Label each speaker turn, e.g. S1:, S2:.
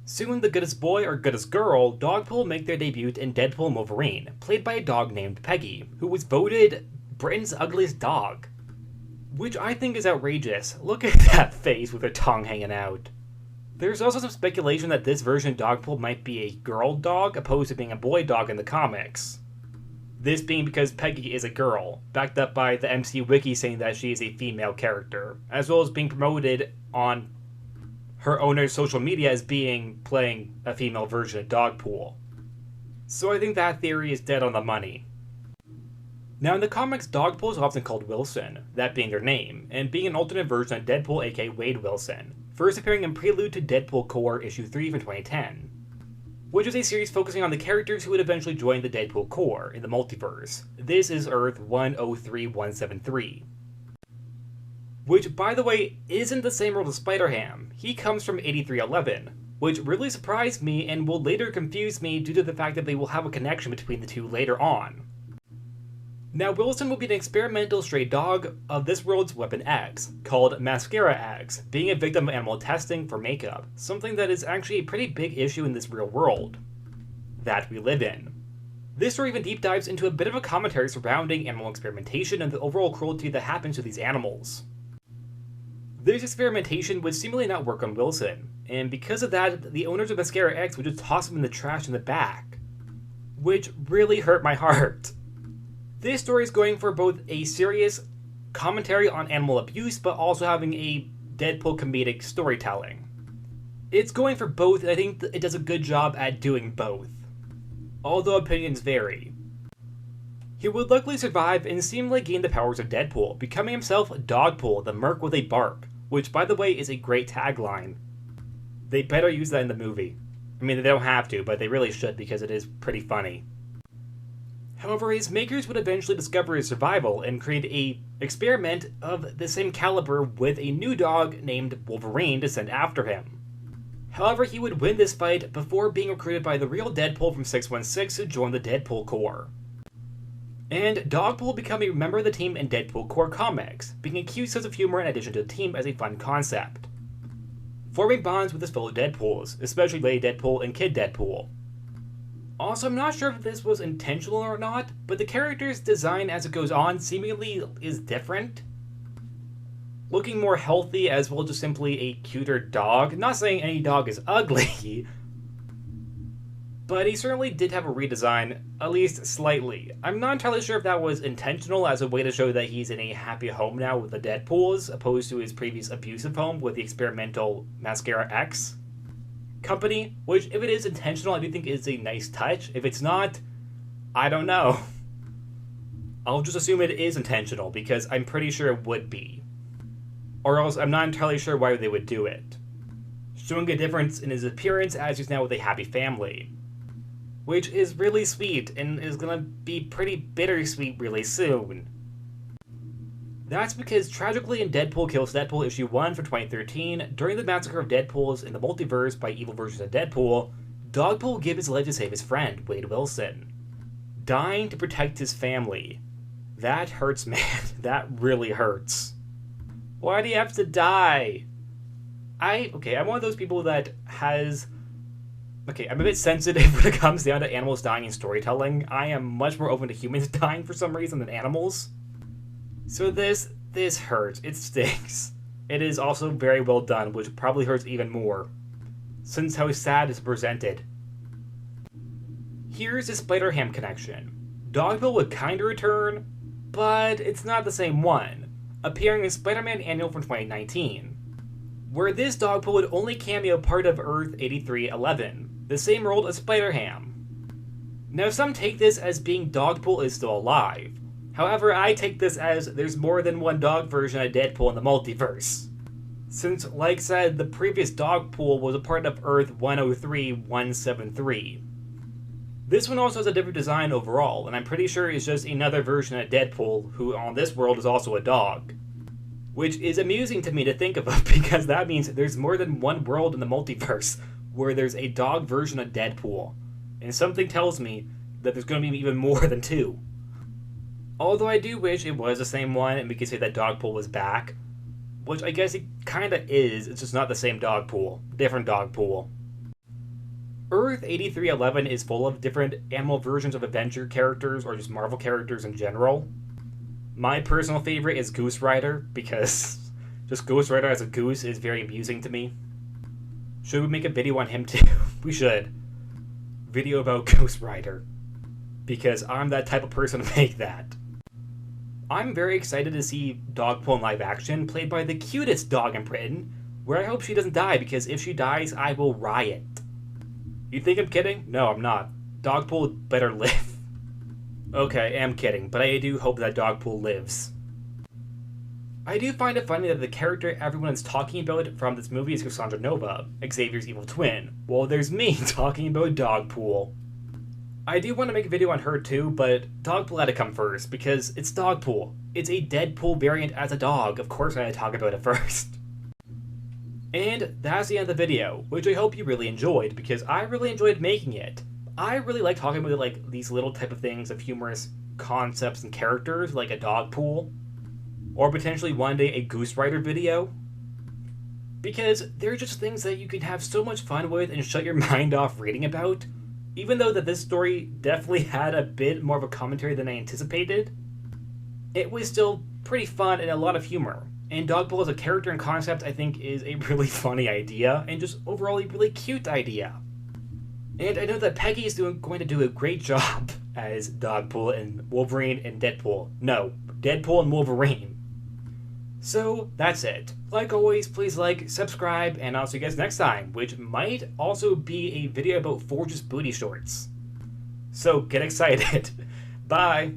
S1: Soon the goodest boy or goodest girl, Dogpool make their debut in Deadpool Wolverine, played by a dog named Peggy, who was voted Britain's ugliest dog. Which I think is outrageous. Look at that face with her tongue hanging out. There's also some speculation that this version of Dogpool might be a girl dog opposed to being a boy dog in the comics. This being because Peggy is a girl, backed up by the MCU wiki saying that she is a female character, as well as being promoted on her owner's social media as playing a female version of Dogpool. So I think that theory is dead on the money. Now in the comics, Dogpool is often called Wilson, that being their name, and being an alternate version of Deadpool AKA Wade Wilson, first appearing in Prelude to Deadpool Corps issue 3 from 2010, which is a series focusing on the characters who would eventually join the Deadpool Corps in the multiverse. This is Earth 103173. Which, by the way, isn't the same world as Spider-Ham. He comes from 8311, which really surprised me and will later confuse me due to the fact that they will have a connection between the two later on. Now, Wilson will be an experimental stray dog of this world's Weapon X, called Mascara-X, being a victim of animal testing for makeup, something that is actually a pretty big issue in this real world that we live in. This story even deep dives into a bit of a commentary surrounding animal experimentation and the overall cruelty that happens to these animals. This experimentation would seemingly not work on Wilson, and because of that, the owners of Mascara-X would just toss him in the trash in the back, which really hurt my heart. This story is going for both a serious commentary on animal abuse, but also having a Deadpool comedic storytelling. It's going for both, and I think it does a good job at doing both, although opinions vary. He would luckily survive and seemingly gain the powers of Deadpool, becoming himself Dogpool, the merc with a bark, which, by the way, is a great tagline. They better use that in the movie. I mean, they don't have to, but they really should because it is pretty funny. However, his makers would eventually discover his survival and create an experiment of the same caliber with a new dog named Wolverine to send after him. However, he would win this fight before being recruited by the real Deadpool from 616 to join the Deadpool Corps. And Dogpool would become a member of the team in Deadpool Corps comics, being a cute sense of humor in addition to the team as a fun concept, forming bonds with his fellow Deadpools, especially Lady Deadpool and Kid Deadpool. Also, I'm not sure if this was intentional or not, but the character's design as it goes on seemingly is different. Looking more healthy as well as just simply a cuter dog. Not saying any dog is ugly, but he certainly did have a redesign, at least slightly. I'm not entirely sure if that was intentional as a way to show that he's in a happy home now with the Deadpools, opposed to his previous abusive home with the experimental Mascara-X company, which, if it is intentional, I do think is a nice touch. If it's not, I don't know. I'll just assume it is intentional, because I'm pretty sure it would be. Or else I'm not entirely sure why they would do it. Showing a difference in his appearance as he's now with a happy family, which is really sweet, and is gonna be pretty bittersweet really soon. That's because, tragically, in Deadpool Kills Deadpool issue 1 from 2013, during the massacre of Deadpools in the multiverse by evil versions of Deadpool, Dogpool will give his life to save his friend, Wade Wilson, dying to protect his family. That hurts, man. That really hurts. Why do you have to die? I'm one of those people that has... I'm a bit sensitive when it comes down to animals dying in storytelling. I am much more open to humans dying for some reason than animals. So this hurts. It stings. It is also very well done, which probably hurts even more, since how sad it's presented. Here's the Spider-Ham connection. Dogpool would kinda return, but it's not the same one, appearing in Spider-Man Annual from 2019, where this Dogpool would only cameo part of Earth 8311, the same world as Spider-Ham. Now, some take this as being Dogpool is still alive. However, I take this as there's more than one dog version of Deadpool in the multiverse, since, like said, the previous Dogpool was a part of Earth 103173. This one also has a different design overall, and I'm pretty sure it's just another version of Deadpool, who on this world is also a dog. Which is amusing to me to think about, because that means there's more than one world in the multiverse where there's a dog version of Deadpool, and something tells me that there's going to be even more than two. Although I do wish it was the same one and we could say that Dogpool was back, which I guess it kinda is, it's just not the same Dogpool, different Dogpool. Earth 8311 is full of different animal versions of Avenger characters or just Marvel characters in general. My personal favorite is Goose Rider, because just Ghost Rider as a goose is very amusing to me. Should we make a video on him too? We should. Video about Ghost Rider. Because I'm that type of person to make that. I'm very excited to see Dogpool in live action, played by the cutest dog in Britain, where I hope she doesn't die, because if she dies, I will riot. You think I'm kidding? No, I'm not. Dogpool better live. Okay, I am kidding, but I do hope that Dogpool lives. I do find it funny that the character everyone is talking about from this movie is Cassandra Nova, Xavier's evil twin, while there's me talking about Dogpool. I do want to make a video on her too, but Dogpool had to come first, because it's Dogpool. It's a Deadpool variant as a dog, of course I had to talk about it first. And that's the end of the video, which I hope you really enjoyed, because I really enjoyed making it. I really like talking about like these little type of things of humorous concepts and characters, like a Dogpool, or potentially one day a Goose Rider video. Because they're just things that you can have so much fun with and shut your mind off reading about. Even though that this story definitely had a bit more of a commentary than I anticipated, it was still pretty fun and a lot of humor. And Dogpool as a character and concept I think is a really funny idea, and just overall a really cute idea. And I know that Peggy is going to do a great job as Dogpool and Wolverine and Deadpool. No, Deadpool and Wolverine. So that's it. Like always, please like, subscribe, and I'll see you guys next time, which might also be a video about Forge's booty shorts. So get excited. Bye!